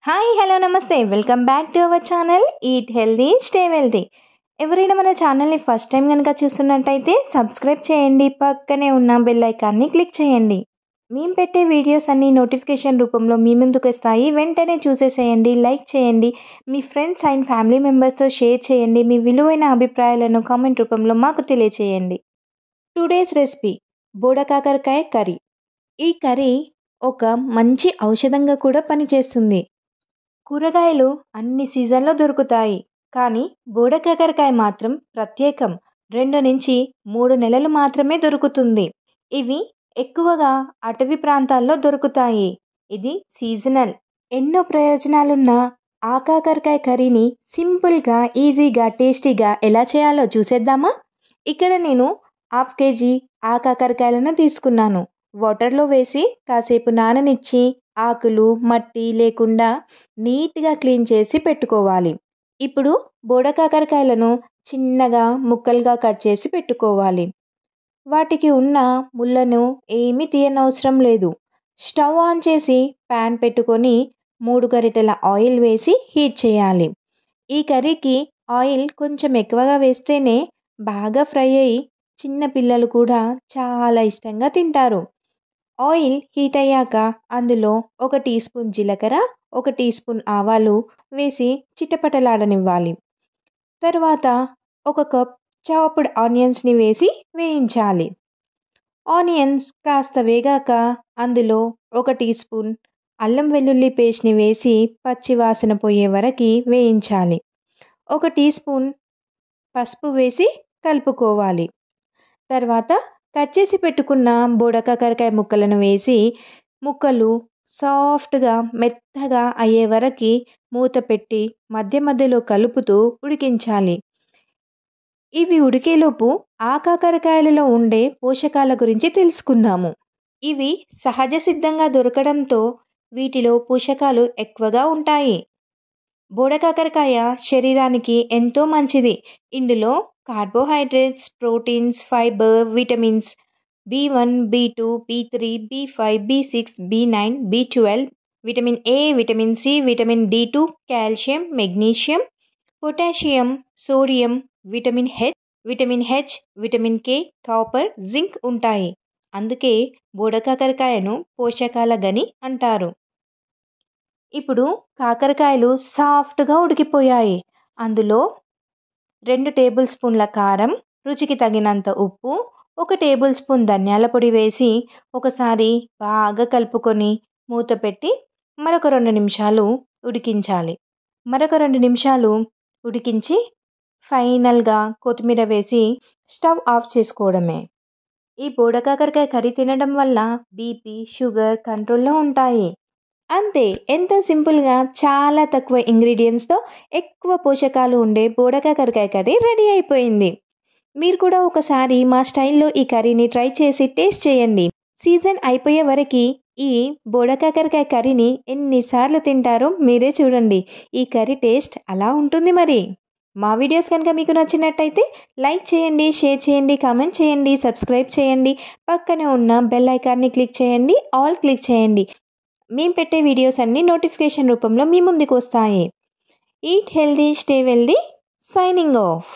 Hi hello నమస్తే welcome back to our channel eat healthy stay wealthy. ఎవరైనా మన ఛానల్ని ఫస్ట్ టైం కనుక చూస్తున్నట్టయితే సబ్స్క్రైబ్ చేయండి, పక్కనే ఉన్న బెల్ ఐకాన్ని క్లిక్ చేయండి. మేము పెట్టే వీడియోస్ అన్ని నోటిఫికేషన్ రూపంలో మీ ముందుకు వస్తాయి. వెంటనే చూసేసేయండి, లైక్ చేయండి, మీ ఫ్రెండ్స్ అండ్ ఫ్యామిలీ మెంబర్స్తో షేర్ చేయండి. మీ విలువైన అభిప్రాయాలను కామెంట్ రూపంలో మాకు తెలియచేయండి. టుడేస్ రెసిపీ బోడకాకరకాయ కర్రీ. ఈ కర్రీ ఒక మంచి ఔషధంగా కూడా పనిచేస్తుంది. కూరగాయలు అన్ని సీజన్లో దొరుకుతాయి, కానీ బోడకాకరకాయ మాత్రం ప్రత్యేకం. 2 నుంచి 3 నెలలు మాత్రమే దొరుకుతుంది. ఇవి ఎక్కువగా అటవీ ప్రాంతాల్లో దొరుకుతాయి. ఇది సీజనల్. ఎన్నో ప్రయోజనాలున్న ఆ కాకరకాయ కర్రీని సింపుల్గా, ఈజీగా, టేస్టీగా ఎలా చేయాలో చూసేద్దామా? ఇక్కడ నేను 1/2 kg ఆ కాకరకాయలను తీసుకున్నాను. వాటర్లో వేసి కాసేపు నాననిచ్చి ఆకులు మట్టి లేకుండా నీట్గా క్లీన్ చేసి పెట్టుకోవాలి. ఇప్పుడు బోడకాకరకాయలను చిన్నగా ముక్కలుగా కట్ చేసి పెట్టుకోవాలి. వాటికి ఉన్న ముళ్ళను ఏమీ తీయనవసరం లేదు. స్టవ్ ఆన్ చేసి ప్యాన్ పెట్టుకొని 3 గరిటెల ఆయిల్ వేసి హీట్ చేయాలి. ఈ కర్రీకి ఆయిల్ కొంచెం ఎక్కువగా వేస్తేనే బాగా ఫ్రై అయ్యి చిన్న పిల్లలు కూడా చాలా ఇష్టంగా తింటారు. ఆయిల్ హీట్ అయ్యాక అందులో 1 టీ స్పూన్ జీలకర్ర, 1 టీ స్పూన్ ఆవాలు వేసి చిటపటలాడనివ్వాలి. తర్వాత 1 కప్ చాప్డ్ ఆనియన్స్ని వేసి వేయించాలి. ఆనియన్స్ కాస్త వేగాక అందులో 1 టీ స్పూన్ అల్లం వెల్లుల్లి పేస్ట్ని వేసి పచ్చి వాసన పోయే వరకు వేయించాలి. 1 టీ స్పూన్ పసుపు వేసి కలుపుకోవాలి. తర్వాత కట్ చేసి పెట్టుకున్న బోడకాకరకాయ ముక్కలను వేసి ముక్కలు సాఫ్ట్గా మెత్తగా అయ్యే వరకు మూత పెట్టి మధ్య మధ్యలో కలుపుతూ ఉడికించాలి. ఇవి ఉడికేలోపు ఆ కాకరకాయలలో ఉండే పోషకాల గురించి తెలుసుకుందాము. ఇవి సహజ సిద్ధంగా దొరకడంతో వీటిలో పోషకాలు ఎక్కువగా ఉంటాయి. బోడకాకరకాయ శరీరానికి ఎంతో మంచిది. ఇందులో carbohydrates, proteins, fibre, vitamins B1, B2, B3, B5, B6, B9, B12, vitamin A, vitamin C, vitamin D2, calcium, magnesium, potassium, sodium, vitamin H, vitamin K, copper, zinc ఉంటాయి. అందుకే బోడకాకరకాయను పోషకాల గని అంటారు. ఇప్పుడు కాకరకాయలు సాఫ్ట్గా ఉడికిపోయాయి. అందులో 2 టేబుల్ స్పూన్ల కారం, రుచికి తగినంత ఉప్పు, 1 టేబుల్ స్పూన్ ధనియాల పొడి వేసి ఒకసారి బాగా కలుపుకొని మూత పెట్టి మరొక 2 నిమిషాలు ఉడికించాలి. మరొక 2 నిమిషాలు ఉడికించి ఫైనల్గా కొత్తిమీర వేసి స్టవ్ ఆఫ్ చేసుకోవడమే. ఈ బోడకాకరకాయ కర్రీ తినడం వల్ల బీపీ, షుగర్ కంట్రోల్లో ఉంటాయి. అంతే, ఎంతో సింపుల్గా చాలా తక్కువ ఇంగ్రీడియంట్స్తో ఎక్కువ పోషకాలు ఉండే బోడకాకరకాయ కర్రీ రెడీ అయిపోయింది. మీరు కూడా ఒకసారి మా స్టైల్లో ఈ కర్రీని ట్రై చేసి టేస్ట్ చేయండి. సీజన్ అయిపోయే వరకు ఈ బోడకాకరకాయ కర్రీని ఎన్నిసార్లు తింటారో మీరే చూడండి. ఈ కర్రీ టేస్ట్ అలా ఉంటుంది. మరి మా వీడియోస్ కనుక మీకు నచ్చినట్టయితే లైక్ చేయండి, షేర్ చేయండి, కామెంట్ చేయండి, సబ్స్క్రైబ్ చేయండి, పక్కనే ఉన్న బెల్ ఐకాన్ని క్లిక్ చేయండి, ఆల్ క్లిక్ చేయండి. మేము పెట్టే వీడియోస్ అన్నీ నోటిఫికేషన్ రూపంలో మీ ముందుకు వస్తాయి. Eat healthy stay wealthy, signing off.